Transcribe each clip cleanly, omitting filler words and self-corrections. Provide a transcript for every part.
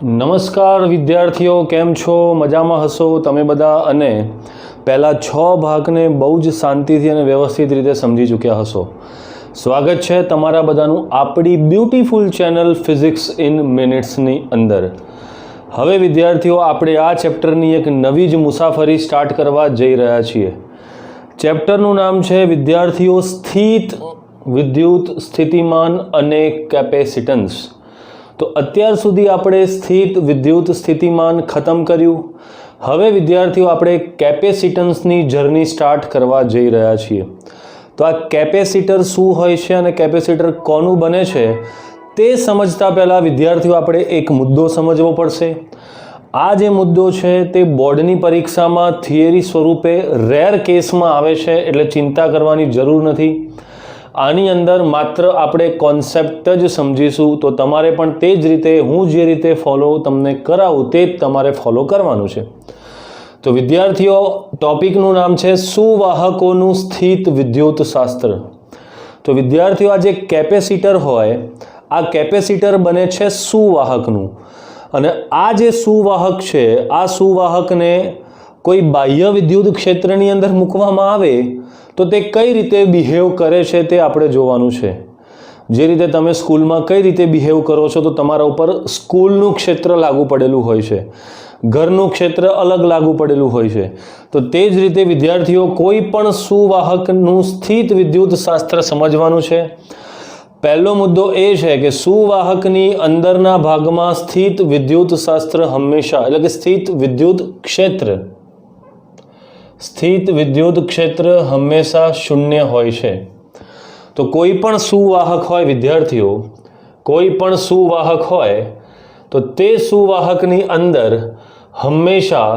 નમસ્કાર વિદ્યાર્થીઓ, કેમ છો? મજામાં હશો તમે બધા અને પહેલા 6 ભાગને બહુ જ શાંતિથી અને વ્યવસ્થિત રીતે સમજી ચૂક્યા હશો. સ્વાગત છે તમારા બધાનું આપણી બ્યુટીફુલ ચેનલ ફિઝિક્સ ઇન મિનિટ્સની અંદર. હવે વિદ્યાર્થીઓ, આપણે આ ચેપ્ટરની એક નવી જ મુસાફરી સ્ટાર્ટ કરવા જઈ રહ્યા છીએ. ચેપ્ટરનું નામ છે વિદ્યાર્થીઓ સ્થિત વિદ્યુત સ્થિતિમાન અને કેપેસિટન્સ. તો અત્યાર સુધી આપણે સ્થિત વિદ્યુત સ્થિતિમાન ખતમ કર્યું. હવે વિદ્યાર્થીઓ આપણે કેપેસિટન્સની જર્ની સ્ટાર્ટ કરવા જઈ રહ્યા છીએ. તો આ કેપેસિટર શું હોય છે અને કેપેસિટર કોનું બને છે તે સમજતા પહેલાં વિદ્યાર્થીઓ આપણે એક મુદ્દો સમજવો પડશે. આ જે મુદ્દો છે તે બોર્ડની પરીક્ષામાં થિયરી સ્વરૂપે રેર કેસમાં આવે છે, એટલે ચિંતા કરવાની જરૂર નથી. આની અંદર માત્ર આપણે કોન્સેપ્ટ જ સમજીશું. તો તમારે પણ તે જ રીતે હું જે રીતે ફોલો તમને કરાવું તે જ તમારે ફોલો કરવાનું છે. તો વિદ્યાર્થીઓ, ટોપિકનું નામ છે સુવાહકોનું સ્થિત વિદ્યુત શાસ્ત્ર. તો વિદ્યાર્થીઓ, આ જે કેપેસિટર હોય, આ કેપેસિટર બને છે સુવાહકનું. અને આ જે સુવાહક છે, આ સુવાહકને કોઈ બાહ્ય વિદ્યુત ક્ષેત્રની અંદર મૂકવામાં આવે તો તે કઈ રીતે બિહેવ કરે છે તે આપણે જોવાનું છે. જે રીતે તમે સ્કૂલમાં કઈ રીતે બિહેવ કરો છો, તો તમારા ઉપર સ્કૂલનું ક્ષેત્ર લાગુ પડેલું હોય છે, ઘરનું ક્ષેત્ર અલગ લાગુ પડેલું હોય છે. તો તે જ રીતે વિદ્યાર્થીઓ કોઈ પણ સુવાહકનું સ્થિત વિદ્યુત શાસ્ત્ર સમજવાનું છે. પહેલો મુદ્દો એ છે કે સુવાહકની અંદરના ભાગમાં સ્થિત વિદ્યુત શાસ્ત્ર હંમેશા, એટલે કે સ્થિત વિદ્યુત ક્ષેત્ર હંમેશા શૂન્ય હોય છે. તો કોઈ પણ સુવાહક હોય વિદ્યાર્થીઓ, કોઈ પણ સુવાહક હોય તો તે સુવાહકની અંદર હંમેશા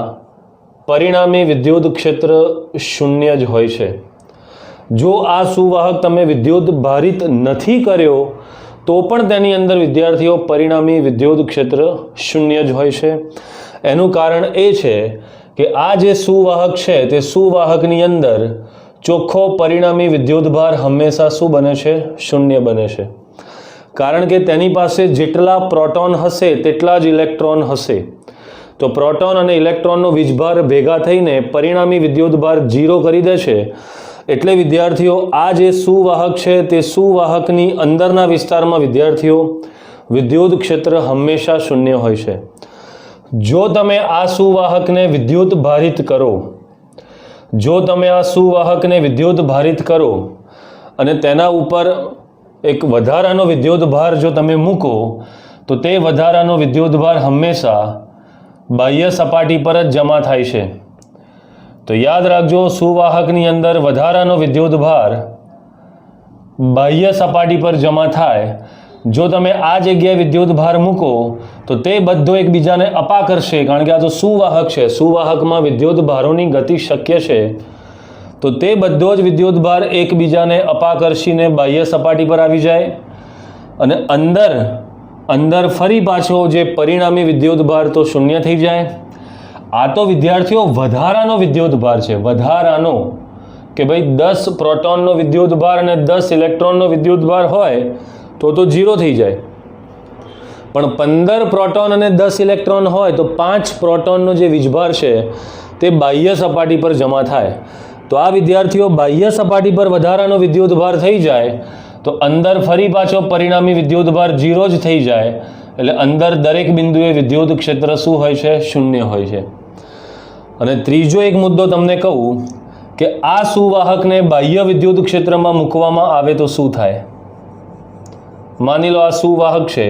પરિણામી વિદ્યુત ક્ષેત્ર શૂન્ય જ હોય છે. જો આ સુવાહક તમે વિદ્યુત ભારિત નથી કર્યો તો પણ તેની અંદર વિદ્યાર્થીઓ પરિણામી વિદ્યુત ક્ષેત્ર શૂન્ય જ હોય છે. એનું કારણ એ છે કે આ જે સુવાહક છે તે સુવાહકની અંદર ચોખ્ખો પરિણામી વિદ્યુતભાર હંમેશા શું બને છે? શૂન્ય બને છે. કારણ કે તેની પાસે જેટલા પ્રોટોન હશે તેટલા જ ઇલેક્ટ્રોન હશે. તો પ્રોટોન અને ઇલેક્ટ્રોનનો વીજભાર ભેગા થઈને પરિણામી વિદ્યુતભાર 0 કરી દે છે. એટલે વિદ્યાર્થીઓ, આ જે સુવાહક છે તે સુવાહકની અંદરના વિસ્તારમાં વિદ્યાર્થીઓ વિદ્યુત ક્ષેત્ર હંમેશા શૂન્ય હોય છે. જો તમે આ સુવાહકને વિદ્યુત ભારિત કરો, અને તેના ઉપર એક વધારાનો વિદ્યુતભાર જો તમે મૂકો તો તે વધારાનો વિદ્યુતભાર હંમેશા બાહ્ય સપાટી પર જ જમા થાય છે. તો યાદ રાખજો, સુવાહકની અંદર વધારાનો વિદ્યુતભાર બાહ્ય સપાટી પર જમા થાય. જો તમે આ જગ્યાએ વિદ્યુતભાર મૂકો તો તે બધો એકબીજાને અપા કરશે, કારણ કે આ તો સુવાહક છે, સુવાહકમાં વિદ્યુતભારોની ગતિ શક્ય છે. તો તે બધો જ વિદ્યુતભાર એકબીજાને અપાકર્ષીને બાહ્ય સપાટી પર આવી જાય અને અંદર ફરી પાછો જે પરિણામી વિદ્યુતભાર તો શૂન્ય થઈ જાય. આ તો વિદ્યાર્થીઓ વધારાનો વિદ્યુતભાર છે, વધારાનો, કે ભાઈ 10 પ્રોટોનનો વિદ્યુતભાર અને 10 ઇલેક્ટ્રોનનો વિદ્યુતભાર હોય તો 0 થઈ જાય. પણ 15 પ્રોટોન અને 10 ઇલેક્ટ્રોન હોય તો 5 પ્રોટોનનો જે વીજભાર છે તે બાહ્ય સપાટી પર જમા થાય. તો આ વિદ્યાર્થીઓ બાહ્ય સપાટી પર વધારાનો વિદ્યુતભાર થઈ જાય તો અંદર ફરી પાછો પરિણામી વિદ્યુતભાર 0 જ થઈ જાય. એટલે અંદર દરેક બિંદુએ વિદ્યુત ક્ષેત્ર શું હોય છે? શૂન્ય હોય છે. અને ત્રીજો એક મુદ્દો તમને કહું કે આ સુવાહકને બાહ્ય વિદ્યુત ક્ષેત્રમાં મૂકવામાં આવે તો શું થાય? માની લો આ સુવાહક છે,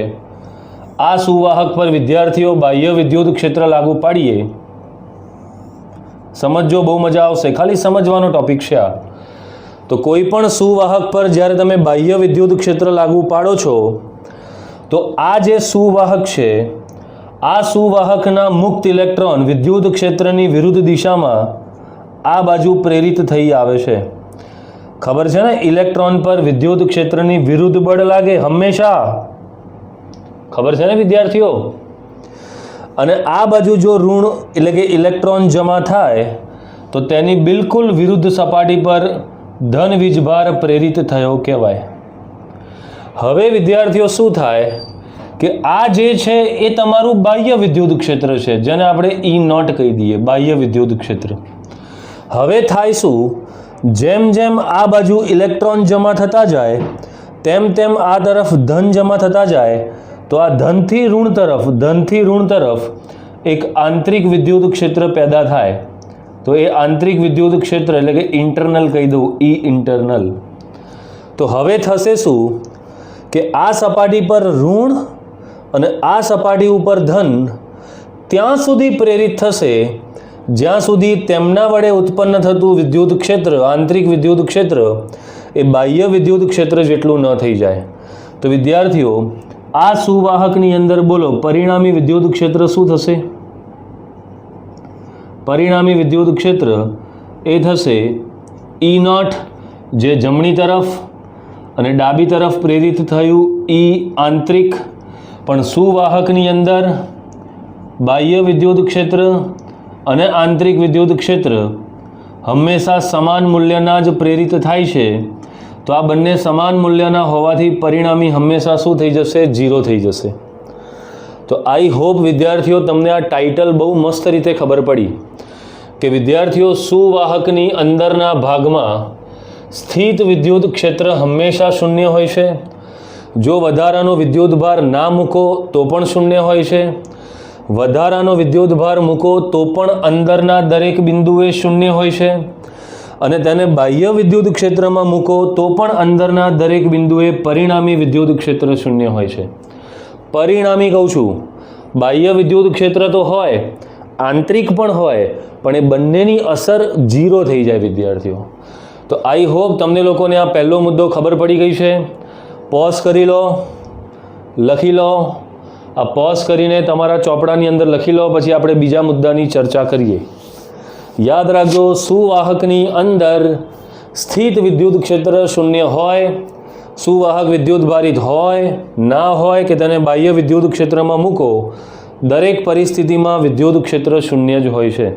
આ સુવાહક પર વિદ્યાર્થીઓ બાહ્ય વિદ્યુત ક્ષેત્ર લાગુ પાડીએ. સમજો, બહુ મજા આવશે, ખાલી સમજવાનો ટોપિક છે આ. તો કોઈ પણ સુવાહક પર જ્યારે તમે બાહ્ય વિદ્યુત ક્ષેત્ર લાગુ પાડો છો તો આ જે સુવાહક છે, આ સુવાહકના મુક્ત ઇલેક્ટ્રોન વિદ્યુત ક્ષેત્રની વિરુદ્ધ દિશામાં આ બાજુ પ્રેરિત થઈ આવે છે. ખબર છે ને, ઇલેક્ટ્રોન પર વિદ્યુત ક્ષેત્રની વિરુદ્ધ બળ લાગે હંમેશા. ખબર છે ને વિદ્યાર્થીઓ? અને આ બાજુ જો ઋણ એટલે કે ઇલેક્ટ્રોન જમા થાય તો તેની બિલકુલ વિરુદ્ધ સપાટી પર ધન વીજભાર પ્રેરિત થયો કહેવાય. હવે વિદ્યાર્થીઓ શું થાય કે કે આ જે છે એ તમારું બાહ્ય વિદ્યુત ક્ષેત્ર છે, જેને આપણે E0 કહી દઈએ, બાહ્ય વિદ્યુત ક્ષેત્ર. હવે થાય શું, જેમ જેમ આ બાજુ ઇલેક્ટ્રોન જમા થતા જાય તેમ તેમ આ તરફ ધન જમા થતા જાય, તો આ ધનથી ઋણ તરફ એક આંતરિક વિદ્યુત ક્ષેત્ર પેદા થાય. તો એ આંતરિક વિદ્યુત ક્ષેત્ર એટલે કે ઇન્ટરનલ કહી દઉં, E ઇન્ટરનલ. તો હવે થશે શું કે આ સપાટી પર ઋણ અને આ સપાટી ઉપર ધન ત્યાં સુધી પ્રેરિત થશે જ્યાં સુધી તેમના વડે ઉત્પન્ન થતું વિદ્યુત ક્ષેત્ર, આંતરિક વિદ્યુત ક્ષેત્ર એ બાહ્ય વિદ્યુત ક્ષેત્ર જેટલું ન થઈ જાય. તો વિદ્યાર્થીઓ, આ સુવાહકની અંદર બોલો પરિણામી વિદ્યુત ક્ષેત્ર શું થશે? પરિણામી વિદ્યુત ક્ષેત્ર એ થશે E0, જે જમણી તરફ અને ડાબી તરફ પ્રેરિત થયું E આંતરિક, પણ સુવાહકની અંદર બાહ્ય વિદ્યુત ક્ષેત્ર અને આંતરિક વિદ્યુત ક્ષેત્ર હંમેશા સમાન મૂલ્યના જ પ્રેરિત થાય છે. તો આ બંને સમાન મૂલ્યના હોવાથી પરિણામી હંમેશા શું થઈ જશે? 0 થઈ જશે. તો આઈ હોપ વિદ્યાર્થીઓ તમને આ ટાઇટલ બહુ મસ્ત રીતે ખબર પડી કે વિદ્યાર્થીઓ, સુવાહકની અંદરના ભાગમાં સ્થિત વિદ્યુત ક્ષેત્ર હંમેશા શૂન્ય હોય છે. જો વધારાનો વિદ્યુત ભાર ના મૂકો તો પણ શૂન્ય હોય છે. વધારાનો વિદ્યુત ભાર મૂકો તો પણ અંદરના દરેક બિંદુએ શૂન્ય હોય છે. અને તેને બાહ્ય વિદ્યુત ક્ષેત્રમાં મૂકો તો પણ અંદરના દરેક બિંદુએ પરિણામી વિદ્યુત ક્ષેત્ર શૂન્ય હોય છે. પરિણામી કહું છું, બાહ્ય વિદ્યુત ક્ષેત્ર તો હોય, આંતરિક પણ હોય, પણ એ બંનેની અસર 0 થઈ જાય વિદ્યાર્થીઓ. તો આઈ હોપ તમને લોકોને આ પહેલો મુદ્દો ખબર પડી ગઈ છે. પોઝ કરી લો, લખી લો. આ પોઝ કરીને તમારા ચોપડાની અંદર લખી લો, પછી આપણે બીજા મુદ્દાની ચર્ચા કરીએ. યાદ રાખજો, સુવાહકની અંદર સ્થિત વિદ્યુત ક્ષેત્ર શૂન્ય હોય, સુવાહક વિદ્યુત ભારિત હોય ના હોય કે તેને બાહ્ય વિદ્યુત ક્ષેત્રમાં મૂકો, દરેક પરિસ્થિતિમાં વિદ્યુત ક્ષેત્ર શૂન્ય જ હોય છે.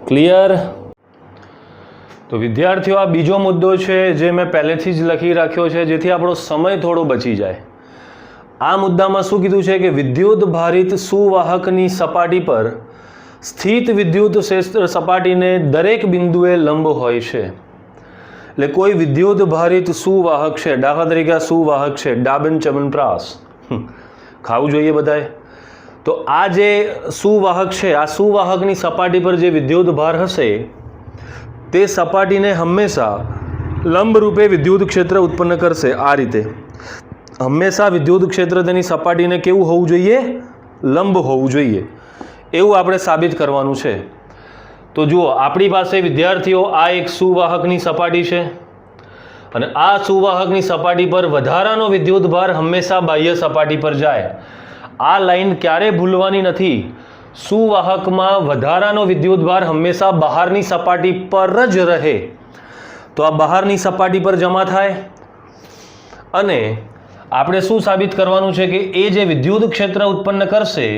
ક્લિયર? તો વિદ્યાર્થીઓ, આ બીજો મુદ્દો છે જે મેં પહેલેથી જ લખી રાખ્યો છે, જેથી આપણો સમય થોડો બચી જાય. આ મુદ્દામાં શું કીધું છે કે વિદ્યુત ભારિત સુવાહકની સપાટી પર સ્થિત વિદ્યુત ક્ષેત્ર સપાટીને દરેક બિંદુએ લંબ હોય છે. એટલે કોઈ વિદ્યુત ભારિત સુવાહક છે, દાખલા તરીકે આ સુવાહક છે, ડાબન ચવનપ્રાસ, ખાવું જોઈએ બધાએ. તો આ જે સુવાહક છે, આ સુવાહકની સપાટી પર જે વિદ્યુત ભાર હશે તે સપાટીને હંમેશા લંબ રૂપે વિદ્યુત ક્ષેત્ર ઉત્પન્ન કરશે. આ રીતે હંમેશા વિદ્યુત ક્ષેત્ર તેની સપાટીને કેવું હોવું જોઈએ? લંબ હોવું જોઈએ. એવું આપણે સાબિત કરવાનું છે. તો જુઓ, આપણી પાસે વિદ્યાર્થીઓ આ એક સુવાહકની સપાટી છે અને આ સુવાહકની સપાટી પર વધારાનો વિદ્યુત ભાર હંમેશા બાહ્ય સપાટી પર જાય. આ લાઈન ક્યારે ભૂલવાની નથી. સુવાહકમાં વધારાનો વિદ્યુત ભાર હંમેશા બહારની સપાટી પર જ રહે. તો આ બહારની સપાટી પર જમા થાય અને આપણે શું સાબિત કરવાનું છે કે એ જે વિદ્યુત ક્ષેત્ર ઉત્પન્ન કરશે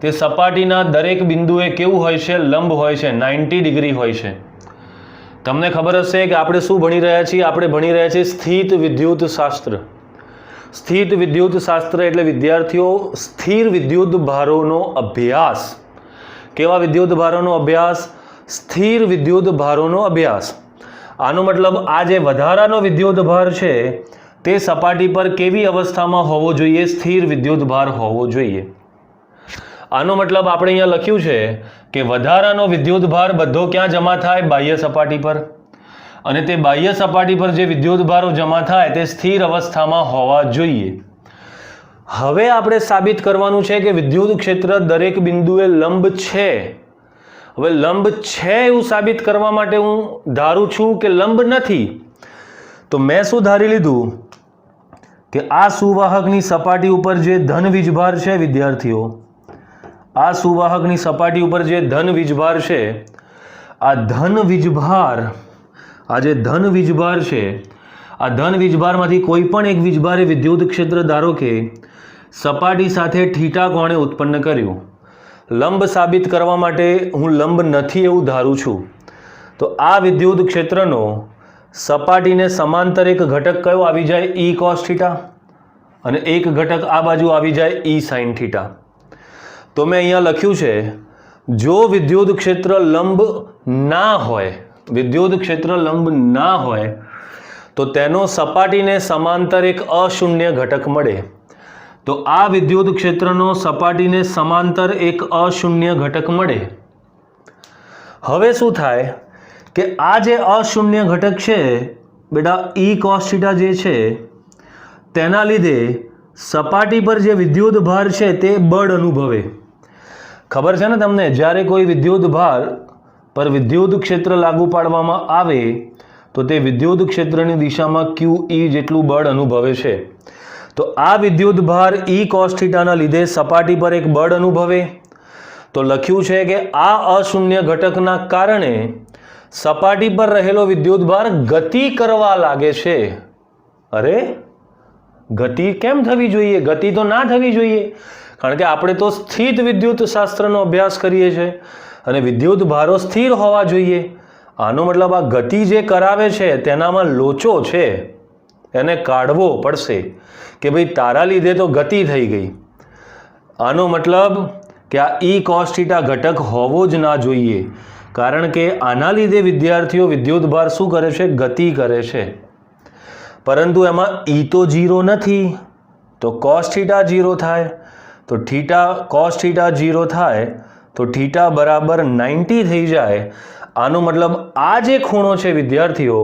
તે સપાટીના દરેક બિંદુએ કેવું હોય છે? લંબ હોય છે, 90 ડિગ્રી હોય છે. તમને ખબર હશે કે આપણે શું ભણી રહ્યા છીએ? આપણે ભણી રહ્યા છીએ સ્થિત વિદ્યુત શાસ્ત્ર. સ્થિત વિદ્યુત શાસ્ત્ર એટલે વિદ્યાર્થીઓ સ્થિર વિદ્યુત ભારોનો અભ્યાસ. કેવા વિદ્યુત ભારોનો અભ્યાસ? સ્થિર વિદ્યુત ભારોનો અભ્યાસ. આનો મતલબ આ જે વધારાનો વિદ્યુત ભાર છે તે સપાટી પર કેવી અવસ્થામાં હોવો જોઈએ? સ્થિર વિદ્યુત ભાર હોવો જોઈએ. આનો મતલબ આપણે અહીંયા લખ્યું છે કે વધારાનો વિદ્યુત ભાર બધો ક્યાં જમા થાય? બાહ્ય સપાટી પર. અને તે બાહ્ય સપાટી પર જે વિદ્યુત ભારો જમા થાય તે સ્થિર અવસ્થામાં હોવા જોઈએ. હવે આપણે સાબિત કરવાનું છે કે વિદ્યુત ક્ષેત્ર દરેક બિંદુએ લંબ છે. હવે લંબ છે એવું સાબિત કરવા માટે હું ધારું છું કે લંબ નથી. તો મેં શું ધારી લીધું કે આ સુવાહકની સપાટી ઉપર જે ધન વીજભાર છે વિદ્યાર્થીઓ, આ સુવાહકની સપાટી ઉપર જે ધન વીજભાર છે, આ ધન વીજભાર, આ જે ધન વીજભાર છે, આ ધન વીજભારમાંથી કોઈ પણ એક વીજભારે વિદ્યુત ક્ષેત્ર ધારો કે સપાટી સાથે થીટા કોણે ઉત્પન્ન કર્યું. લંબ સાબિત કરવા માટે હું લંબ નથી એવું ધારું છું. તો આ વિદ્યુત ક્ષેત્રનો સપાટીને સમાંતર એક ઘટક કયો આવી જાય? E cos theta. અને એક ઘટક આ બાજુ આવી જાય E sin θ. તો મેં અહીંયા લખ્યું છે જો વિદ્યુત ક્ષેત્ર લંબ ના હોય, વિદ્યુત ક્ષેત્ર લંબ ના હોય તો તેનો સપાટીને સમાંતર એક અશૂન્ય ઘટક મળે. તો આ વિદ્યુત ક્ષેત્રનો સપાટીને સમાંતર એક અશૂન્ય ઘટક મળે. હવે શું થાય કે આ જે અશૂન્ય ઘટક છે બેટા E cos θ જે છે તેના લીધે સપાટી પર જે વિદ્યુત ભાર છે તે બળ અનુભવે. ખબર છે ને તમને, જ્યારે કોઈ વિદ્યુત ભાર પર વિદ્યુત ક્ષેત્ર લાગુ પાડવામાં આવે તો તે વિદ્યુત ક્ષેત્રની દિશામાં QE જેટલું બળ અનુભવે છે. તો આ વિદ્યુત ભાર E cos θ ના લીધે સપાટી પર એક બળ અનુભવે. તો લખ્યું છે કે આ અશૂન્ય ઘટકના કારણે સપાટી પર રહેલો વિદ્યુત ભાર ગતિ કરવા લાગે છે. અરે ગતિ કેમ થવી જોઈએ? ગતિ તો ના થવી જોઈએ, કારણ કે આપણે તો સ્થિત વિદ્યુત શાસ્ત્રનો અભ્યાસ કરીએ છીએ અને વિદ્યુત ભારો સ્થિર હોવા જોઈએ. આનો મતલબ આ ગતિ જે કરાવે છે તેનામાં લોચો છે, એને કાઢવો પડશે કે ભાઈ તારા લીધે તો ગતિ થઈ ગઈ. આનો મતલબ કે આ E cos θ ઘટક હોવો જ ના જોઈએ, કારણ કે આના લીધે વિદ્યાર્થીઓ વિદ્યુત ભાર શું કરે છે? ગતિ કરે છે. પરંતુ એમાં E તો 0 નથી, તો cos θ 0 થાય. તો cos θ 0 થાય તો θ બરાબર 90 થઈ જાય. આનો મતલબ આ જે ખૂણો છે વિદ્યાર્થીઓ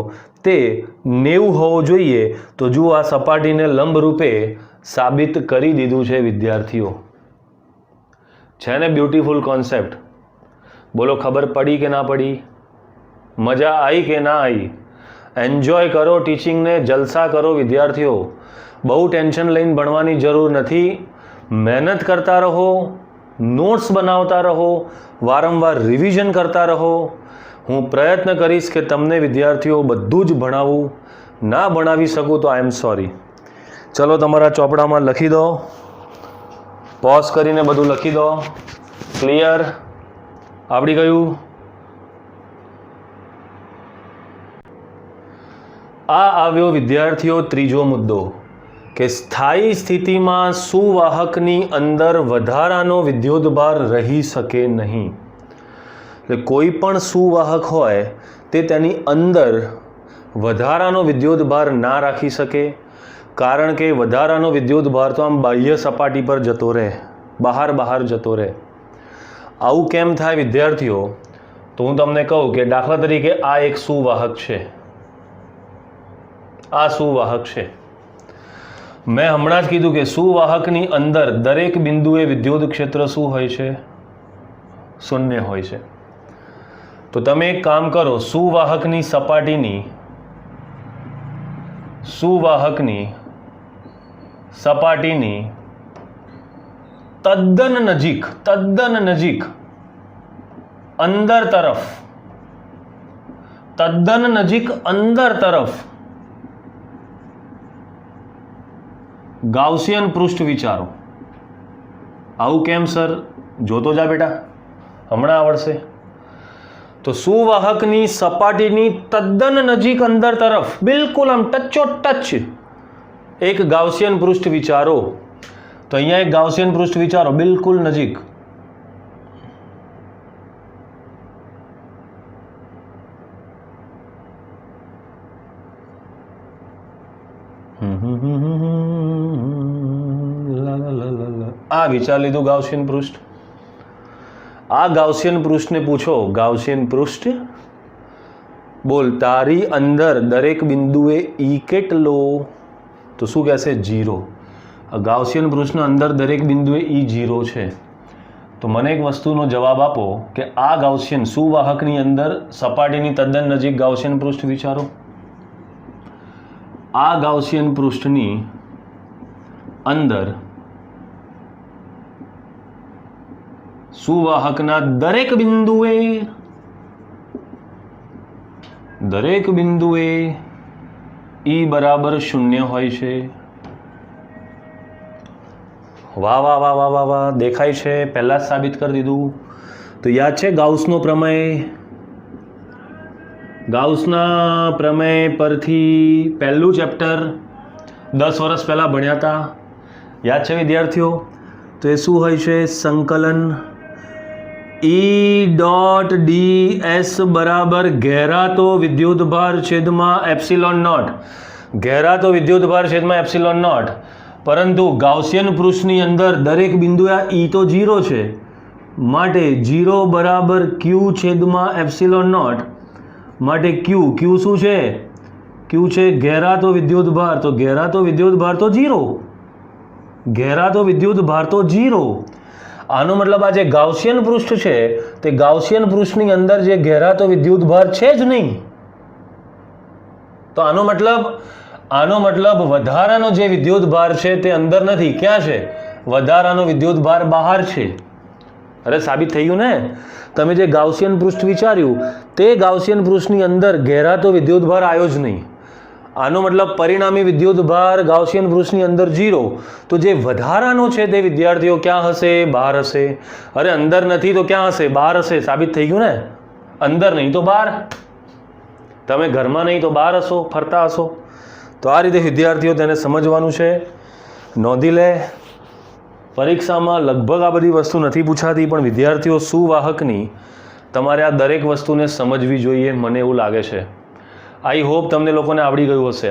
તે 90 હોવો જોઈએ. તો જુઓ આ સપાટીને લંબ રૂપે સાબિત કરી દીધું છે વિદ્યાર્થીઓ. છે ને બ્યુટીફુલ કોન્સેપ્ટ? બોલો ખબર પડી કે ના પડી? મજા આવી કે ના આવી? એન્જોય કરો ટીચિંગને, જલસા કરો વિદ્યાર્થીઓ. બહુ ટેન્શન લઈને ભણવાની જરૂર નથી. મહેનત કરતા રહો, નોટ્સ બનાવતા રહો, વારંવાર રિવિઝન કરતા રહો. હું પ્રયત્ન કરીશ કે તમને વિદ્યાર્થીઓ બધું જ ભણાવું. ના ભણાવી શકું તો આઈ એમ સોરી. ચલો તમારા ચોપડામાં લખી દો, પોઝ કરીને બધું લખી દો. ક્લિયર? આવડી ગયું? આ આવ્યો વિદ્યાર્થીઓ ત્રીજો મુદ્દો કે સ્થાયી સ્થિતિમાં સુવાહકની અંદર વધારાનો વિદ્યુતભાર રહી શકે નહીં. એટલે કોઈ પણ સુવાહક હોય તે તેની અંદર વધારાનો વિદ્યુતભાર ના રાખી શકે, કારણ કે વધારાનો વિદ્યુતભાર તો આમ બાહ્ય સપાટી પર જતો રહે, બહાર જતો રહે. આવું કેમ થાય વિદ્યાર્થીઓ? તો હું તમને કહું કે દાખલા તરીકે આ એક સુવાહક છે, આ સુવાહક છે. મેં હમણાં જ કીધું કે સુવાહકની અંદર દરેક બિંદુએ વિદ્યુત ક્ષેત્ર શું હોય છે? શૂન્ય હોય છે. તો તમે એક કામ કરો, સુવાહકની સપાટીની તદ્દન નજીક અંદર તરફ ગાઉસિયન પૃષ્ઠ વિચારો. આવું કેમ સર? જોતો જા બેટા, હમણાં આવડશે. તો સુવાહકની સપાટીની તદ્દન નજીક અંદર તરફ, બિલકુલ આમ ટચોટચ એક ગાઉસિયન પૃષ્ઠ વિચારો. તો અહીંયા એક ગાઉસિયન પૃષ્ઠ વિચારો, બિલકુલ નજીક. આ વિચાર લીધું ગાઉસિયન પૃષ્ઠ. આ ગાઉસિયન પૃષ્ઠને પૂછો, ગાઉસિયન પૃષ્ઠ બોલ તારી અંદર દરેક બિંદુએ E કેટલો? તો શું કહેશે? 0. ગાઉસિયન પૃષ્ઠના અંદર દરેક બિંદુએ E 0 છે. તો મને એક વસ્તુનો જવાબ આપો કે આ ગાઉસિયન સુવાહકની અંદર સપાટીની તદ્દન નજીક ગાઉસિયન પૃષ્ઠ વિચારો. આ ગાઉસિયન પૃષ્ઠની અંદર સુવાહકના દરેક બિંદુએ E બરાબર 0 હોય છે. વાહ વાહ વાહ વાહ વાહ વાહ, દેખાય છે? પહેલા જ સાબિત કરી દીધું. તો યાદ છે ગાઉસનો પ્રમેય? ગાઉસના પ્રમેય પરથી પહેલું ચેપ્ટર 10 વર્ષ પહેલાં ભણ્યા હતા. યાદ છે વિદ્યાર્થીઓ? તો એ શું હોય છે? સંકલન E ડોટ ds બરાબર ઘેરાતો વિદ્યુતભાર છેદમાં એપ્સિલોન નોટ. ઘેરાતો વિદ્યુતભાર છેદમાં એપ્સિલોન નોટ. પરંતુ ગાઉસિયન પૃષ્ઠની અંદર દરેક બિંદુએ આ E તો 0 છે, માટે 0 બરાબર Q છેદમાં એપ્સિલોન નોટ. માટે Q શું છે? Q છે ઘેરાતો વિદ્યુતભાર. તો ઘેરાતો વિદ્યુતભાર તો 0. ઘેરાતો વિદ્યુતભાર તો 0. આનો મતલબ આ જે ગાઉસિયન પૃષ્ઠ છે તે ગાઉસિયન પૃષ્ઠની અંદર જે ઘેરાતો વિદ્યુતભાર છે જ નહીં. તો આનો મતલબ વધારાનો જે વિદ્યુતભાર છે તે અંદર નથી. ક્યાં છે? વધારાનો વિદ્યુતભાર બહાર છે. અરે સાબિત થઈ ગયું ને? તમે જે ગાઉસિયન પૃષ્ઠ વિચાર્યું તે ગાઉસિયન પૃષ્ઠની અંદર ઘેરાતો વિદ્યુતભાર આવ્યો જ નહીં. આનો મતલબ પરિણામી વિદ્યુતભાર ગાઉસિયન પૃષ્ઠની અંદર 0. તો જે વધારાનો છે તે વિદ્યાર્થીઓ ક્યાં હશે? બહાર હશે. અરે અંદર નથી તો ક્યાં હશે? બહાર હશે. સાબિત થઈ ગયું ને? અંદર નહીં તો બહાર. તમે ઘરમાં નહીં તો બહાર હશો, ફરતા હશો. તો આ રીતે વિદ્યાર્થીઓ તેને સમજવાનું છે. નોંધી લે, પરીક્ષામાં લગભગ આ બધી વસ્તુ નથી પૂછાતી, પણ વિદ્યાર્થીઓ સુવાહકની તમારે આ દરેક વસ્તુને સમજવી જોઈએ. મને એવું લાગે છે. આઈ હોપ તમને લોકોને આવડી ગયું હશે.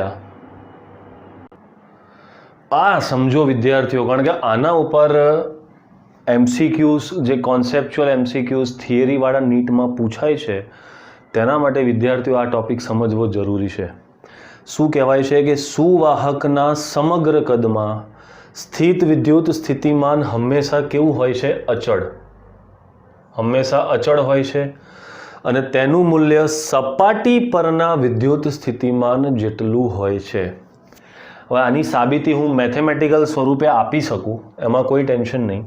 આ સમજો વિદ્યાર્થીઓ, કારણ કે આના ઉપર MCQs જે કોન્સેપ્ચ્યુઅલ MCQs થિયરીવાળા નીટમાં પૂછાય છે, તેના માટે વિદ્યાર્થીઓ આ ટોપિક સમજવો જરૂરી છે. શું કહેવાય છે કે સુવાહકના સમગ્ર કદમાં સ્થિત વિદ્યુત સ્થિતિમાન હંમેશા કેવું હોય છે? અચળ. હંમેશા અચળ હોય છે અને તેનું મૂલ્ય સપાટી પરના વિદ્યુત સ્થિતિમાન જેટલું હોય છે. હવે આની સાબિતી હું મેથેમેટિકલ સ્વરૂપે આપી શકું, એમાં કોઈ ટેન્શન નહીં.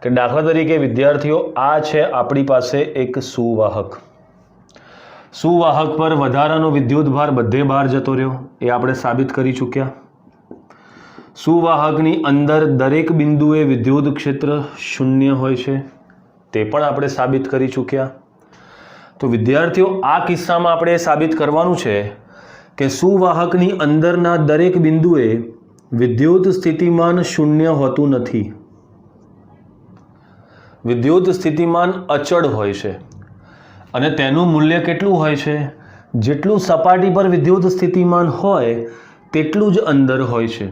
કે દાખલા તરીકે વિદ્યાર્થીઓ, આ છે આપણી પાસે એક સુવાહક. સુવાહક પર વધારાનો વિદ્યુતભાર બધે બહાર જતો રહ્યો, એ આપણે સાબિત કરી ચૂક્યા. સુવાહકની અંદર દરેક બિંદુએ વિદ્યુત ક્ષેત્ર 0 હોય છે, તે પણ આપણે સાબિત કરી ચૂક્યા. તો વિદ્યાર્થીઓ, આ કિસ્સામાં આપણે સાબિત કરવાનું છે કે સુવાહકની અંદરના દરેક બિંદુએ વિદ્યુત સ્થિતિમાન 0 હોતું નથી. વિદ્યુત સ્થિતિમાન અચળ હોય છે અને તેનું મૂલ્ય કેટલું હોય છે? જેટલું સપાટી પર વિદ્યુત સ્થિતિમાન હોય તેટલું જ અંદર હોય છે.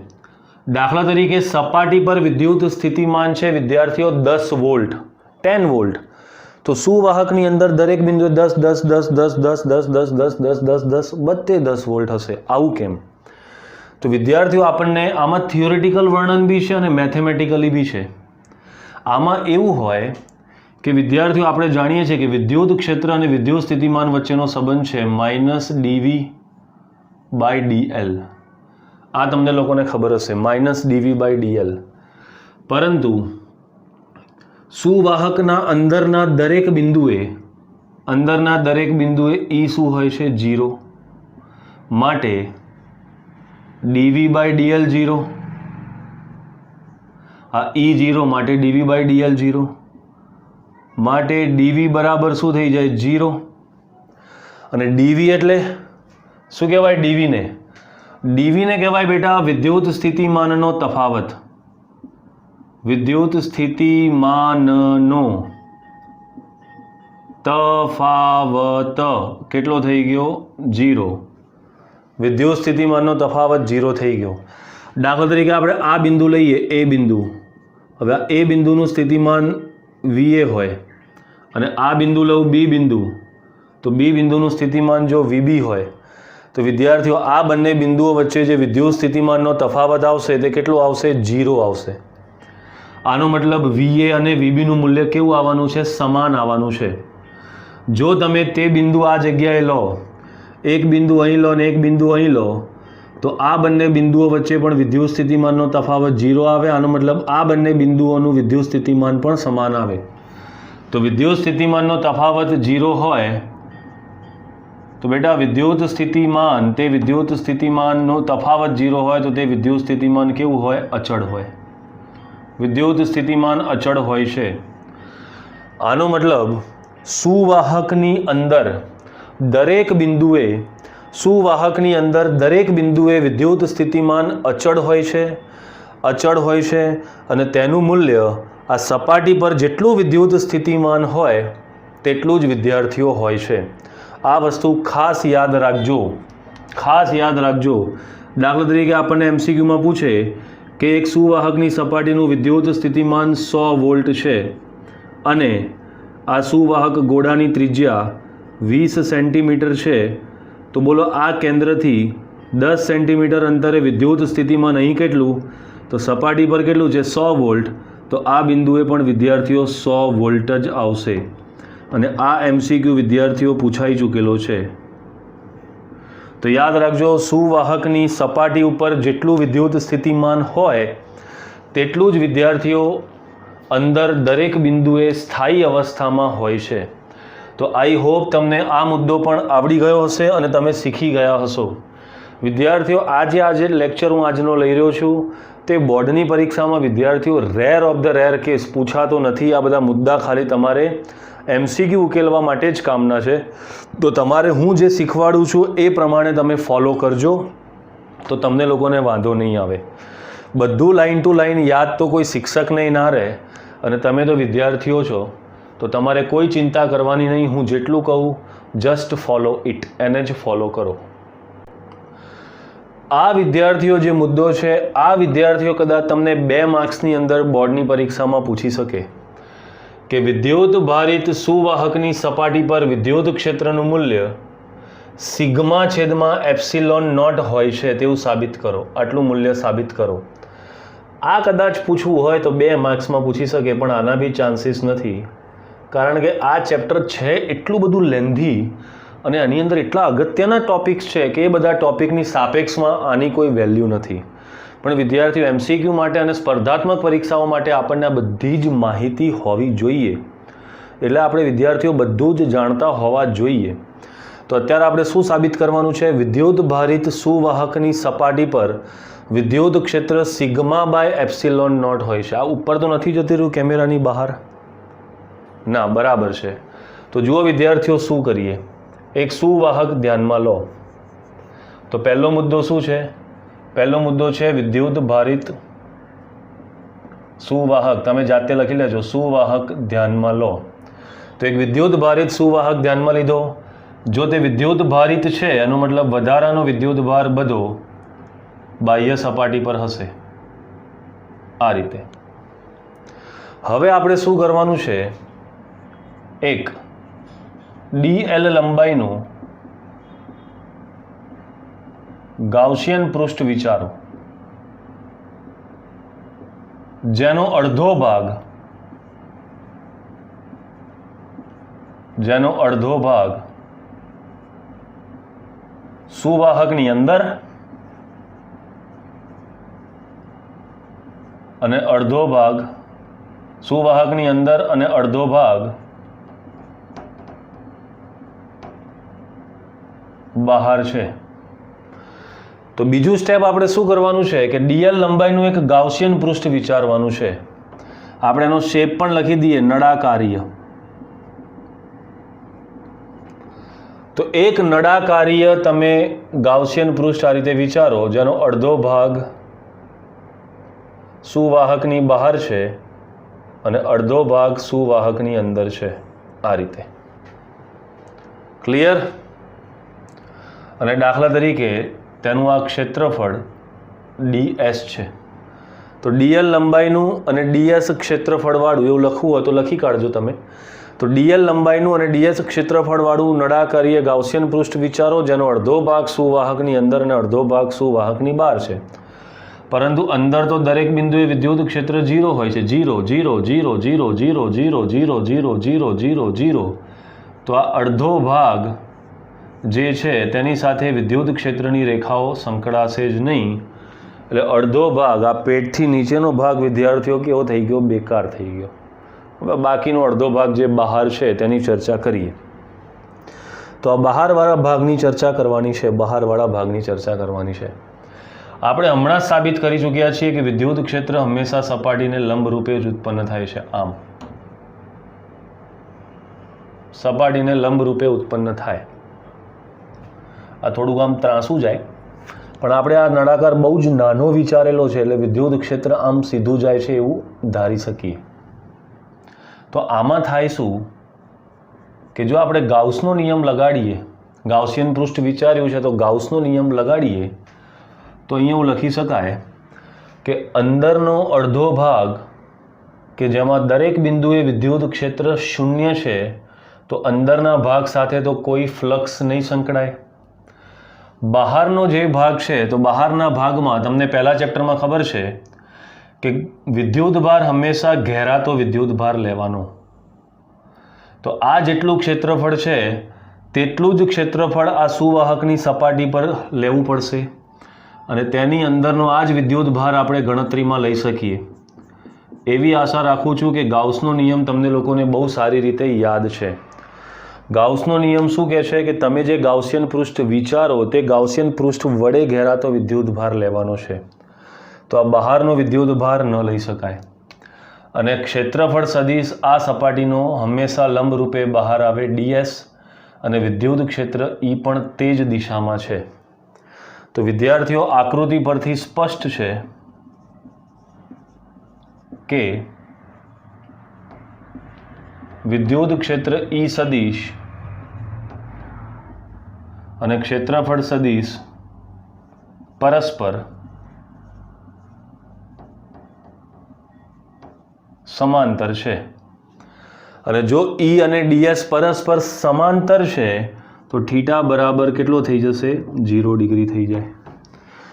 દાખલા તરીકે સપાટી પર વિદ્યુત સ્થિતિમાન છે વિદ્યાર્થીઓ 10 વોલ્ટ, 10 વોલ્ટ. તો સુવાહકની અંદર દરેક બિંદુએ 10 10 10 10 10 10 10 10 10 10 10 બધે 10 વોલ્ટ હશે. આવું કેમ? તો વિદ્યાર્થીઓ, આપણને આમાં થિયોરિટિકલ વર્ણન બી છે અને મેથેમેટિકલી બી છે. આમાં એવું હોય કે વિદ્યાર્થીઓ, આપણે જાણીએ છીએ કે વિદ્યુત ક્ષેત્ર અને વિદ્યુત સ્થિતિમાન વચ્ચેનો સંબંધ છે -dV/dl. આ તમને લોકોને ખબર હશે, -dV/dl. પરંતુ સુવાહકના અંદરના દરેક બિંદુએ E શું હોય છે? 0. માટે dV/dl 0. આ E 0 માટે dV/dl 0. માટે dV બરાબર શું થઈ જાય? 0. અને dV એટલે શું કહેવાય? dV ને કહેવાય બેટા વિદ્યુત સ્થિતિમાનનો તફાવત. વિદ્યુત સ્થિતિમાનનો તફાવત કેટલો થઈ ગયો? 0. વિદ્યુત સ્થિતિમાનનો તફાવત 0 થઈ ગયો. દાખલા તરીકે આપણે આ બિંદુ લઈએ, એ બિંદુ. હવે આ એ બિંદુનું સ્થિતિમાન VA હોય અને આ બિંદુ લઉં B બિંદુ, તો B બિંદુનું સ્થિતિમાન જો VB હોય, તો વિદ્યાર્થીઓ, આ બંને બિંદુઓ વચ્ચે જે વિદ્યુત સ્થિતિમાનનો તફાવત આવશે તે કેટલું આવશે? 0 આવશે. આનો મતલબ VA અને VBનું મૂલ્ય કેવું આવવાનું છે? સમાન આવવાનું છે. જો તમે તે બિંદુ આ જગ્યાએ લો, એક બિંદુ અહીં લો અને એક બિંદુ અહીં લો, તો આ બંને બિંદુઓ વચ્ચે પણ વિદ્યુત સ્થિતિમાનનો તફાવત 0 આવે. આનો મતલબ આ બંને બિંદુઓનું વિદ્યુત સ્થિતિમાન પણ સમાન આવે. તો વિદ્યુત સ્થિતિમાનનો તફાવત 0 હોય તો બેટા વિદ્યુત સ્થિતિમાન, તે વિદ્યુત સ્થિતિમાનનો તફાવત 0 હોય તો તે વિદ્યુત સ્થિતિમાન કેવું હોય? અચળ હોય. વિદ્યુત સ્થિતિમાન અચળ હોય છે. આનો મતલબ સુવાહકની અંદર દરેક બિંદુએ વિદ્યુત સ્થિતિમાન અચળ હોય છે અચળ હોય છે અને તેનું મૂલ્ય આ સપાટી પર જેટલું વિદ્યુત સ્થિતિમાન હોય તેટલું જ વિદ્યાર્થીઓ હોય છે. આ વસ્તુ ખાસ યાદ રાખજો, ખાસ યાદ રાખજો. દાખલા તરીકે આપણને MCQમાં પૂછે કે એક સુવાહકની સપાટીનું વિદ્યુત સ્થિતિમાન 100 વોલ્ટ છે અને આ સુવાહક ગોળાની ત્રિજ્યા 20 સેન્ટીમીટર છે, તો બોલો આ કેન્દ્રથી 10 સેન્ટીમીટર અંતરે વિદ્યુત સ્થિતિમાન અહીં કેટલું? તો સપાટી પર કેટલું છે? 100 વોલ્ટ. તો આ બિંદુએ પણ વિદ્યાર્થીઓ 100 વોલ્ટ જ આવશે અને આ MCQ વિદ્યાર્થીઓ પૂછાઈ ચૂકેલો છે. તો યાદ રાખજો, સુવાહકની સપાટી ઉપર જેટલું વિદ્યુત સ્થિતિમાન હોય તેટલું જ વિદ્યાર્થીઓ અંદર દરેક બિંદુએ સ્થાયી અવસ્થામાં હોય છે. તો આઈ હોપ તમને આ મુદ્દો પણ આવડી ગયો હશે અને તમે શીખી ગયા હશો. વિદ્યાર્થીઓ આજે લેક્ચર હું આજનો લઈ રહ્યો છું તે બોર્ડની પરીક્ષામાં વિદ્યાર્થીઓ rare of the rare case પૂછાતો નથી. આ બધા મુદ્દા ખાલી તમારે MCQ ઉકેલવા માટે જ કામના છે. તો તમારે હું જે શીખવાડું છું એ પ્રમાણે તમે ફોલો કરજો તો તમને લોકોને વાંધો નહીં આવે. બધું લાઇન ટુ લાઇન યાદ તો કોઈ શિક્ષકને ના રહે અને તમે તો વિદ્યાર્થીઓ છો તો તમારે કોઈ ચિંતા કરવાની નહીં. હું જેટલું કહું જસ્ટ ફોલો ઇટ, એને જ ફોલો કરો. આ વિદ્યાર્થીઓ જે મુદ્દો છે, આ વિદ્યાર્થીઓ કદાચ તમને 2 માર્ક્સની અંદર બોર્ડની પરીક્ષામાં પૂછી શકે કે વિદ્યુત ભારિત સુવાહકની સપાટી પર વિદ્યુત ક્ષેત્રનું મૂલ્ય સિગ્મા છેદમાં એપ્સિલોન નોટ હોય છે તેવું સાબિત કરો, આટલું મૂલ્ય સાબિત કરો. આ કદાચ પૂછવું હોય તો 2 માર્ક્સમાં પૂછી શકે, પણ આના બી ચાન્સીસ નથી. કારણ કે આ ચેપ્ટર છે એટલું બધું લેન્ધી અને આની અંદર એટલા અગત્યના ટોપિક્સ છે કે એ બધા ટોપિકની સાપેક્ષમાં આની કોઈ વેલ્યુ નથી. પણ વિદ્યાર્થીઓ MCQ માટે અને સ્પર્ધાત્મક પરીક્ષાઓ માટે આપણને આ બધી જ માહિતી હોવી જોઈએ. એટલે આપણે વિદ્યાર્થીઓ બધું જ જાણતા હોવા જોઈએ. તો અત્યારે આપણે શું સાબિત કરવાનું છે? વિદ્યુત ભારિત સુવાહકની સપાટી પર વિદ્યુત ક્ષેત્ર સિગ્મા બાય એપ્સિલોન નોટ હોય છે. આ ઉપર તો નથી જતી રહ્યું કેમેરાની બહાર? ના, બરાબર છે. તો જુઓ વિદ્યાર્થીઓ શું કરીએ. એક સુવાહક ધ્યાનમાં લો. તો પહેલો મુદ્દો શું છે? પહેલો મુદ્દો છે વિદ્યુત ભારિત સુવાહક. તમે જાતે લખી લેજો, સુવાહક ધ્યાનમાં લો. તો એક વિદ્યુત ભારિત સુવાહક ધ્યાનમાં લીધો. જો તે વિદ્યુત ભારિત છે એનો મતલબ વધારાનો વિદ્યુત ભાર બધો બાહ્ય સપાટી પર હશે. આ રીતે. હવે આપણે શું કરવાનું છે? એક dl લંબાઈનું ગાઉસિયન પૃષ્ઠ વિચારો જેનો અડધો ભાગ સુવાહકની અંદર અને અડધો ભાગ સુવાહકની અંદર અને અડધો ભાગ બહાર છે. તો બીજું સ્ટેપ આપણે શું કરવાનું છે કે dl લંબાઈનું એક ગાઉસિયન પૃષ્ઠ વિચારવાનું છે. આપણે એનો શેપ પણ લખી દઈએ, નળાકારીય. તો એક નળાકારીય તમે ગાઉસિયન પૃષ્ઠ આ રીતે વિચારો જેનો અડધો ભાગ સુવાહકની બહાર છે અને અડધો ભાગ સુવાહકની અંદર છે. આ રીતે. ક્લિયર? અને દાખલા તરીકે તેનું આ ક્ષેત્રફળ ds છે. તો dl લંબાઈનું અને ds ક્ષેત્રફળવાળું એવું લખવું હોય તો લખી કાઢજો તમે. તો dl લંબાઈનું અને ds ક્ષેત્રફળવાળું નળાકારીય ગાઉસિયન પૃષ્ઠ વિચારો જેનો અડધો ભાગ સુવાહકની અંદર અને અડધો ભાગ સુવાહકની બહાર છે. પરંતુ અંદર તો દરેક બિંદુએ વિદ્યુત ક્ષેત્ર 0 હોય છે. 0 0 0 0 0 0 0 0 0 0 0. તો આ અડધો ભાગ જે છે તેની સાથે વિદ્યુત ક્ષેત્રની રેખાઓ સંકળાશે જ નહીં. એટલે અડધો ભાગ આ પેટથી નીચેનો ભાગ વિદ્યાર્થીઓ કેવો થઈ ગયો? બેકાર થઈ ગયો. હવે બાકીનો અડધો ભાગ જે બહાર છે તેની ચર્ચા કરીએ. તો આ બહારવાળા ભાગની ચર્ચા કરવાની છે. બહારવાળા ભાગની ચર્ચા કરવાની છે. આપણે હમણાં જ સાબિત કરી ચૂક્યા છીએ કે વિદ્યુત ક્ષેત્ર હંમેશા સપાટીને લંબ રૂપે જ ઉત્પન્ન થાય છે. આમ સપાટીને લંબ રૂપે ઉત્પન્ન થાય. આ થોડુંક આમ ત્રાસું જાય પણ આપણે આ નળાકાર બહુ જ નાનો વિચારેલો છે, એટલે વિદ્યુત ક્ષેત્ર આમ સીધું જાય છે એવું ધારી શકીએ. તો આમાં થાય શું કે જો આપણે ગાઉસનો નિયમ લગાડીએ, ગાઉસિયન પૃષ્ઠ વિચાર્યું છે તો ગાઉસનો નિયમ લગાડીએ તો અહીંયા એવું લખી શકાય કે અંદરનો અડધો ભાગ કે જેમાં દરેક બિંદુએ વિદ્યુત ક્ષેત્ર શૂન્ય છે, તો અંદરના ભાગ સાથે તો કોઈ ફ્લક્સ નહીં સંકળાય. બહારનો જે ભાગ છે તો બહારના ભાગમાં તમને પહેલા ચેપ્ટરમાં ખબર છે કે વિદ્યુત ભાર હંમેશા ઘેરાતો વિદ્યુત ભાર લેવાનો. તો આ જેટલું ક્ષેત્રફળ છે તેટલું જ ક્ષેત્રફળ આ સુવાહકની સપાટી પર લેવું પડશે અને તેની અંદરનો આ જ વિદ્યુત ભાર આપણે ગણતરીમાં લઈ શકીએ. એવી આશા રાખું છું કે ગાઉસનો નિયમ તમને લોકોને બહુ સારી રીતે યાદ છે. ગાઉસનો નિયમ શું કહે છે કે તમે જે ગાઉસિયન પૃષ્ઠ વિચારો તે ગાઉસિયન પૃષ્ઠ વડે ઘેરાતો વિદ્યુત ભાર લેવાનો છે. તો આ બહારનો વિદ્યુત ભાર ન લઈ શકાય અને ક્ષેત્રફળ સદિશ આ સપાટીનો હંમેશા લંબ રૂપે બહાર આવે ds અને વિદ્યુત ક્ષેત્ર E પણ તે જ દિશામાં છે. તો વિદ્યાર્થીઓ આકૃતિ પરથી સ્પષ્ટ છે કે વિદ્યુત ક્ષેત્ર E સદિશ અને ક્ષેત્રફળ સદિશ પરસ્પર સમાંતર છે અને જો E અને ds પરસ્પર સમાંતર છે તો થીટા બરાબર કેટલો થઈ જશે? 0 ડિગ્રી થઈ જાય.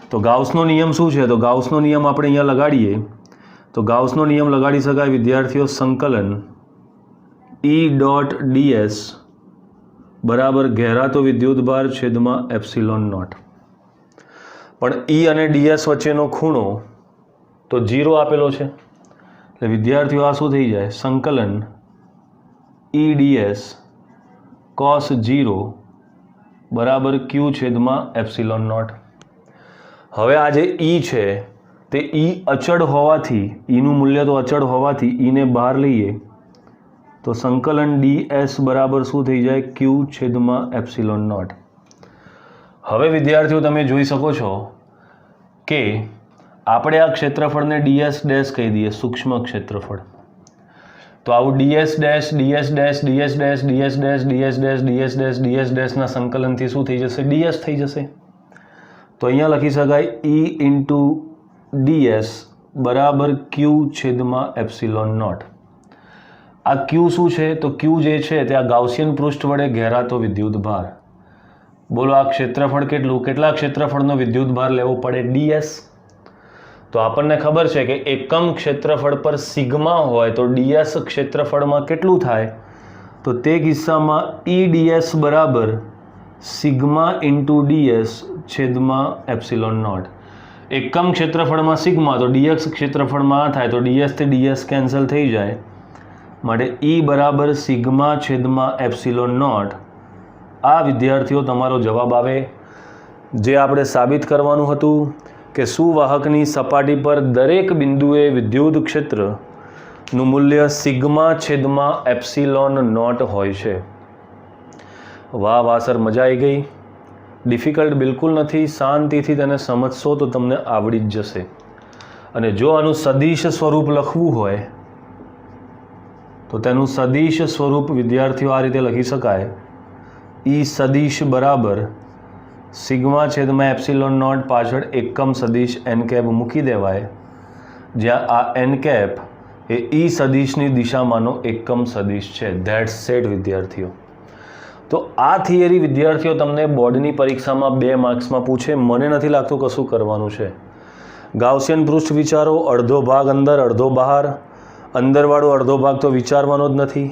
તો ગાઉસનો નિયમ શું છે? તો ગાઉસનો નિયમ આપણે અહીંયા લગાડીએ તો ગાઉસનો નિયમ લગાડી શકાય વિદ્યાર્થીઓ સંકલન E ડોટ ds બરાબર ઘેરાતો વિદ્યુતભાર છેદમાં એપ્સિલોન નોટ. પણ E અને ds વચ્ચેનો ખૂણો તો 0 આપેલો છે એટલે વિદ્યાર્થીઓ આ શું થઈ જાય? સંકલન E ds cos 0 બરાબર q છેદમાં એપ્સિલોન નોટ. હવે આ જે E છે તે E અચળ હોવાથી, Eનું મૂલ્ય તો અચળ હોવાથી Eને બહાર લઈએ તો સંકલન ds બરાબર શું થઈ જાય? q છેદમાં એપ્સિલોન નોટ. હવે વિદ્યાર્થીઓ તમે જોઈ શકો છો કે આપણે આ ક્ષેત્રફળને ds ડેશ કહી દઈએ, સૂક્ષ્મ ક્ષેત્રફળ. તો આવું ds dash ds dash ds dash ds dash ds dash ds dash ds ડેશના સંકલનથી શું થઈ જશે? ds થઈ જશે. તો અહીંયા લખી શકાય E ઇન્ટુ ds બરાબર q છેદમાં એપ્સિલોન નોટ. આ q શું છે? તો q જે છે તે આ ગાઉસિયન પૃષ્ઠ વડે ઘેરાતો વિદ્યુત ભાર. બોલો આ ક્ષેત્રફળ કેટલું? કેટલા ક્ષેત્રફળનો વિદ્યુત ભાર લેવો પડે? ds. તો આપણને ખબર છે કે એકમ ક્ષેત્રફળ પર સિગ્મા હોય તો ds ક્ષેત્રફળમાં કેટલું થાય? તો તે કિસ્સામાં E ds બરાબર સિગ્મા ઇન્ટુ ds છેદમાં એપ્સિલોન નોટ. એકમ ક્ષેત્રફળમાં સિગ્મા તો dx ક્ષેત્રફળમાં થાય તો ds થી ds કેન્સલ થઈ જાય, માટે E બરાબર સિગ્મા છેદમાં એપ્સિલોન નોટ. આ વિદ્યાર્થીઓ તમારો જવાબ આવે. જે આપણે સાબિત કરવાનું હતું કે સુવાહકની સપાટી પર દરેક બિંદુએ વિદ્યુત ક્ષેત્રનું મૂલ્ય સિગ્મા છેદમાં એપ્સિલોન નોટ હોય છે. વાહ વાહ સર, મજા આવી ગઈ. ડિફિકલ્ટ બિલકુલ નથી. શાંતિથી તેને સમજશો તો તમને આવડી જ જશે. અને જો આનું સદિશ સ્વરૂપ લખવું હોય તો તેનું સદિશ સ્વરૂપ વિદ્યાર્થીઓ આ રીતે લખી શકાય. E સદિશ બરાબર સિગ્મા છેદમાં એપ્સિલોન નોટ પાછળ એકમ સદિશ n કેપ મૂકી દેવાય, જ્યાં આ n કેપ એ E સદિશની દિશામાંનો એકમ સદિશ છે. ધેટ્સ સેટ વિદ્યાર્થીઓ. તો આ થિયરી વિદ્યાર્થીઓ તમને બોર્ડની પરીક્ષામાં 2 માર્ક્સમાં પૂછે. મને નથી લાગતું કશું કરવાનું છે. ગાઉસિયન પૃષ્ઠ વિચારો, અડધો ભાગ અંદર અડધો બહાર. અંદરવાળો અડધો ભાગ તો વિચારવાનો જ નથી.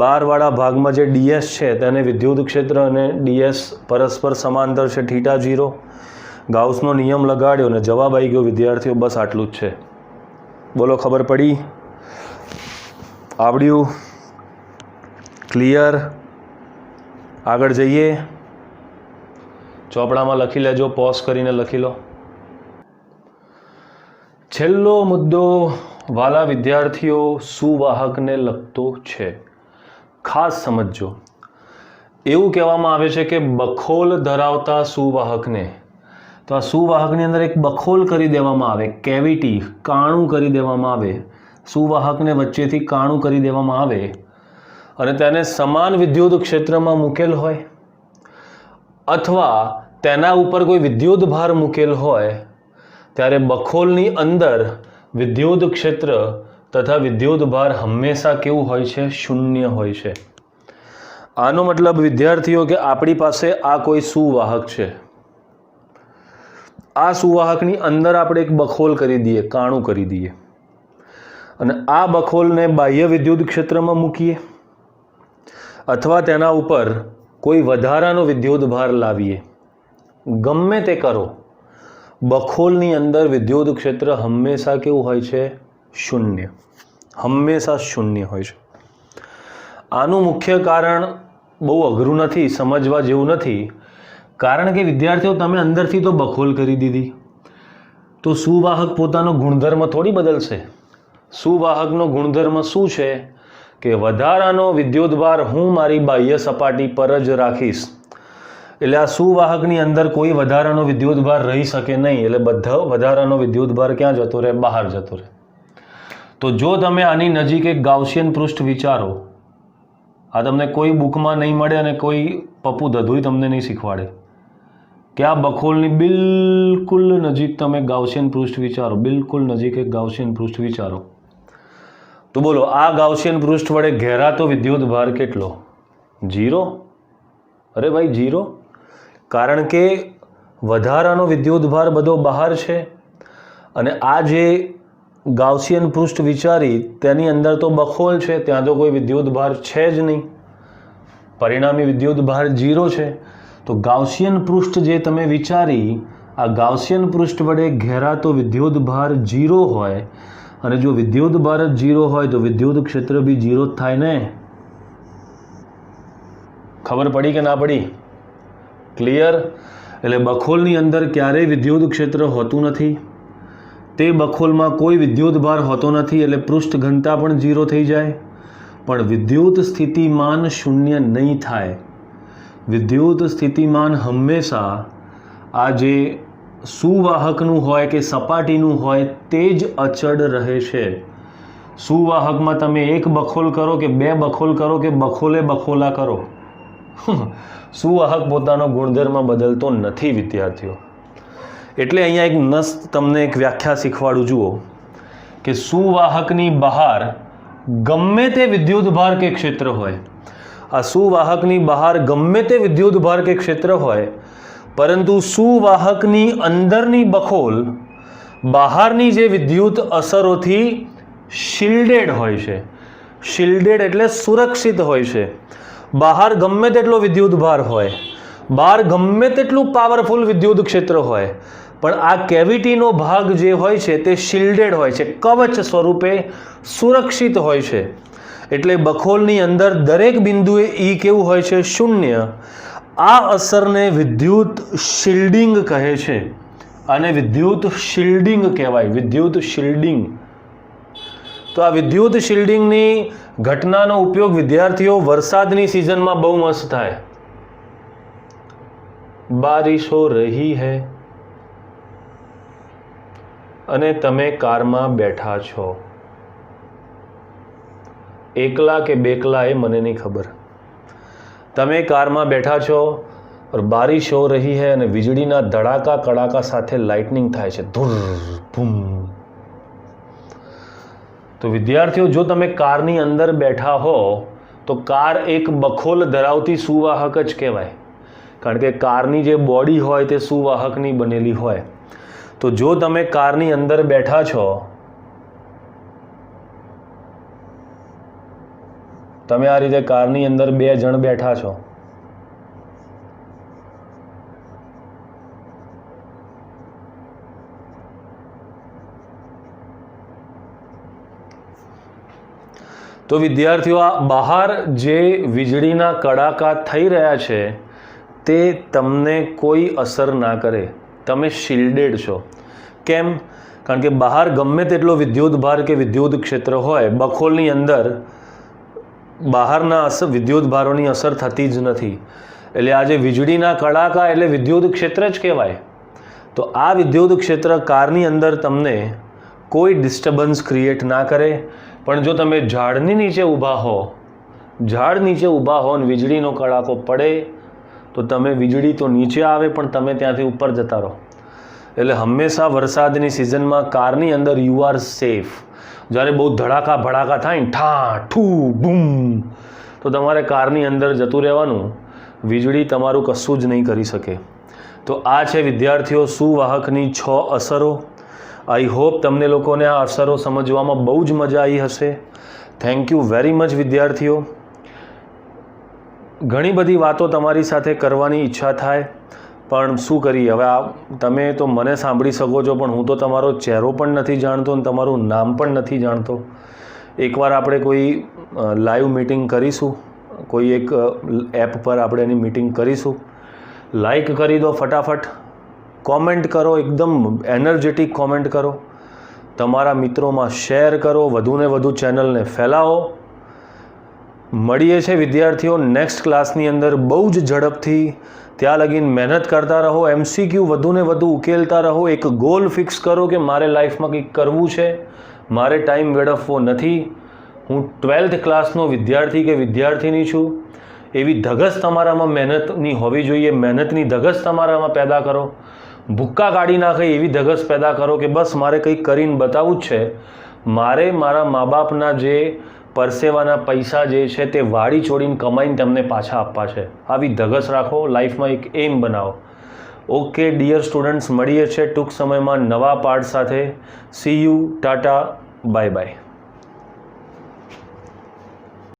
બહારવાળા ભાગમાં જે ds છે તેને વિદ્યુત ક્ષેત્ર અને ds પરસ્પર સમાંતર છે, થીટા 0. ગાઉસનો નિયમ લગાડ્યો અને જવાબ આવી ગયો વિદ્યાર્થીઓ. બસ આટલું જ છે. બોલો, ખબર પડી? આવડ્યું? ક્લિયર? આગળ જઈએ. ચોપડામાં લખી લેજો, પોઝ કરીને લખી લો. છેલ્લો મુદ્દો વાલા વિદ્યાર્થીઓ સુવાહકને લગતો છે. ખાસ સમજજો. એવું કહેવામાં આવે છે કે બખોલ ધરાવતા સુવાહકને તો આ સુવાહકની અંદર એક બખોલ કરી દેવામાં આવે, કેવિટી, કાણું કરી દેવામાં આવે, સુવાહકને વચ્ચેથી કાણું કરી દેવામાં આવે અને તેને સમાન વિદ્યુત ક્ષેત્રમાં મૂકેલ હોય અથવા તેના ઉપર કોઈ વિદ્યુત ભાર મૂકેલ હોય ત્યારે બખોલની અંદર વિદ્યુત ક્ષેત્ર તથા વિદ્યુત ભાર હંમેશા કેવું હોય છે? શૂન્ય હોય છે. આનો મતલબ વિદ્યાર્થીઓ કે આપણી પાસે આ કોઈ સુવાહક છે, આ સુવાહકની અંદર આપણે એક બખોલ કરી દઈએ, કાણું કરી દઈએ અને આ બખોલને બાહ્ય વિદ્યુત ક્ષેત્રમાં મૂકીએ અથવા તેના ઉપર કોઈ વધારાનો વિદ્યુત ભાર લાવીએ, ગમે તે કરો, બખોલની અંદર વિદ્યુત ક્ષેત્ર હંમેશા કેવું હોય છે? શૂન્ય, હંમેશા શૂન્ય હોય છે. આનું મુખ્ય કારણ બહુ અઘરું નથી, સમજવા જેવું નથી, કારણ કે વિદ્યાર્થીઓ તમે અંદરથી તો બખોલ કરી દીધી, તો સુવાહક પોતાનો ગુણધર્મ થોડી બદલશે. સુવાહકનો ગુણધર્મ શું છે કે વધારાનો વિદ્યુત ભાર હું મારી બાહ્ય સપાટી પર જ રાખીશ, એટલે આ સુવાહકની અંદર કોઈ વધારાનો વિદ્યુત ભાર રહી શકે નહીં, એટલે બધો વધારાનો વિદ્યુત ભાર ક્યાં જતો રહે? બહાર જતો રહે. તો જો તમે આની નજીક એક ગાઉસિયન પૃષ્ઠ વિચારો, આ તમને કોઈ બુકમાં નહીં મળે અને કોઈ પપ્પુ દધુય તમને નહીં શીખવાડે કે આ બખોલની બિલકુલ નજીક તમે ગાઉસિયન પૃષ્ઠ વિચારો, બિલકુલ નજીક એક ગાઉસિયન પૃષ્ઠ વિચારો, તો બોલો આ ગાઉસિયન પૃષ્ઠ વડે ઘેરાતો વિદ્યુત ભાર કેટલો? 0. અરે ભાઈ 0, કારણ કે વધારાનો વિદ્યુત ભાર બધો બહાર છે અને આ જે ગાઉસિયન પૃષ્ઠ વિચારી તેની અંદર તો બખોલ છે, ત્યાં તો કોઈ વિદ્યુત ભાર છે જ નહીં, પરિણામી વિદ્યુત ભાર 0 છે. તો ગાઉસિયન પૃષ્ઠ જે તમે વિચારી, આ ગાઉસિયન પૃષ્ઠ વડે ઘેરાતો વિદ્યુત ભાર 0 હોય અને જો વિદ્યુત ભાર જ 0 હોય તો વિદ્યુત ક્ષેત્ર બી 0 જ થાય ને. ખબર પડી કે ના પડી? ક્લિયર? એટલે બખોલની અંદર ક્યારેય વિદ્યુત ક્ષેત્ર હોતું નથી, તે બખોલમાં કોઈ વિદ્યુત ભાર હોતો નથી, એટલે પૃષ્ઠ ઘનતા પણ 0 થઈ જાય, પણ વિદ્યુત સ્થિતિમાન શૂન્ય નહીં થાય. વિદ્યુત સ્થિતિમાન હંમેશા આ જે સુવાહકનું હોય કે સપાટીનું હોય તે જ અચળ રહે છે. સુવાહકમાં તમે એક બખોલ કરો કે બે બખોલ કરો કે બખોલે બખોલા કરો, સુવાહક પોતાનો ગુણધર્મ બદલતો નથી વિદ્યાર્થીઓ. એટલે અહીંયા એક મસ્ત તમને એક વ્યાખ્યા શીખવાડું. જુઓ કે સુવાહકની બહાર ગમે તે વિદ્યુત ભાર કે ક્ષેત્ર હોય, આ સુવાહકની બહાર ગમે તે વિદ્યુત ભાર કે ક્ષેત્ર હોય, પરંતુ સુવાહકની અંદરની બખોલ બહારની જે વિદ્યુત અસરોથી શિલ્ડેડ હોય છે. શિલ્ડેડ એટલે સુરક્ષિત હોય છે. બહાર ગમે તેટલો વિદ્યુત ભાર હોય, બહાર ગમે તેટલું પાવરફુલ વિદ્યુત ક્ષેત્ર હોય, પણ આ કેવિટીનો ભાગ જે હોય છે તે શિલ્ડેડ હોય છે, કવચ સ્વરૂપે સુરક્ષિત હોય છે. એટલે બખોલની અંદર દરેક બિંદુએ ઈ કેવું હોય છે? શૂન્ય. આ અસરને વિદ્યુત શિલ્ડિંગ કહે છે અને વિદ્યુત શિલ્ડિંગ કહેવાય, વિદ્યુત શિલ્ડિંગ. તો આ વિદ્યુત શિલ્ડિંગની ઘટનાનો ઉપયોગ વિદ્યાર્થીઓ વરસાદની સિઝનમાં બહુ મસ્ત થાય. બારિશ હો રહી હૈ અને તમે કારમાં બેઠા છો, એકલા કે બેકલા એ મને નહીં ખબર, તમે કારમાં બેઠા છો और बारिश हो रही है અને વીજળીના ધડાકા કડાકા સાથે લાઇટનિંગ થાય છે, ધુર ભૂમ. તો વિદ્યાર્થીઓ જો તમે કારની અંદર બેઠા હો તો કાર એક બખોલ ધરાવતી સુવાહક જ કહેવાય, કારણ કે કારની જે બોડી હોય તે સુવાહકની બનેલી હોય. તો જો તમે કારની અંદર બેઠા છો, તમે આ રીતે કારની અંદર બે જણ બેઠા છો, તો વિદ્યાર્થીઓ આ બહાર જે વીજળીના કડાકા થઈ રહ્યા છે તે તમને કોઈ અસર ના કરે, તમે શિલ્ડેડ છો. કેમ? કારણ કે બહાર ગમે તેટલો વિદ્યુત ભાર કે વિદ્યુત ક્ષેત્ર હોય, બખોલની અંદર બહારના વિદ્યુત ભારોની અસર થતી જ નથી. એટલે આજે વીજળીના કડાકા એટલે વિદ્યુત ક્ષેત્ર જ કહેવાય. તો આ વિદ્યુત ક્ષેત્ર કારની અંદર તમને કોઈ ડિસ્ટર્બન્સ ક્રિએટ ના કરે, પણ જો તમે ઝાડની નીચે ઊભા હો, ઝાડ નીચે ઊભા હો અને વીજળીનો કડાકો પડે તો તમે વીજળી તો નીચે આવે પણ તમે ત્યાંથી ઉપર જતા રહો. એટલે હંમેશા વરસાદની સિઝનમાં કારની અંદર યુ આર સેફ. જ્યારે બહુ ધડાકા ભડાકા થાય ને ઠા ઠૂ બૂમ, તો તમારે કારની અંદર જતું રહેવાનું, વીજળી તમારું કશું જ નહીં કરી શકે. તો આ છે વિદ્યાર્થીઓ સુવાહકની 6 અસરો. આઈ હોપ તમને લોકોને આ અસરો સમજવામાં બહુ જ મજા આવી હશે. થેન્ક યુ વેરી મચ વિદ્યાર્થીઓ. ઘણી બધી વાતો તમારી સાથે કરવાની ઈચ્છા થાય, પણ શું કરીએ હવે. તમે તો મને સાંભળી શકો છો, પણ હું તો તમારો ચહેરો પણ નથી જાણતો અને તમારું નામ પણ નથી જાણતો. એકવાર આપણે કોઈ લાઈવ મીટિંગ કરીશું, કોઈ એક એપ પર આપણે એની મીટિંગ કરીશું. લાઈક કરી દો ફટાફટ, કોમેન્ટ કરો, એકદમ એનર્જેટિક કોમેન્ટ કરો, તમારા મિત્રોમાં શેર કરો, વધુને વધુ ચેનલને ફેલાવો. મળીએ છે વિદ્યાર્થીઓ નેક્સ્ટ ક્લાસની અંદર બહુ જ ઝડપથી. ત્યાં લગીને મહેનત કરતા રહો, MCQ વધુને વધુ ઉકેલતા રહો. એક ગોલ ફિક્સ કરો કે મારે લાઈફમાં કંઈક કરવું છે, મારે ટાઈમ વેડફવો નથી. હું 12th ક્લાસનો વિદ્યાર્થી કે વિદ્યાર્થીની છું, એવી ધગશ તમારામાં મહેનતની હોવી જોઈએ. મહેનતની ધગશ તમારામાં પેદા કરો. ભૂક્કા કાઢી નાખે એવી ધગશ પેદા કરો કે બસ મારે કંઈક કરીને બતાવવું જ છે. મારે મારા મા બાપના જે પરસેવાના પૈસા જે છે તે વાડી છોડીને કમાઈને તેમને પાછા આપવા છે. આવી ધગશ રાખો, લાઈફમાં એક એમ બનાવો. ઓકે ડિયર સ્ટુડન્ટ્સ, મળીએ છે ટૂંક સમયમાં નવા પાઠ સાથે. C you, Tata, bye bye.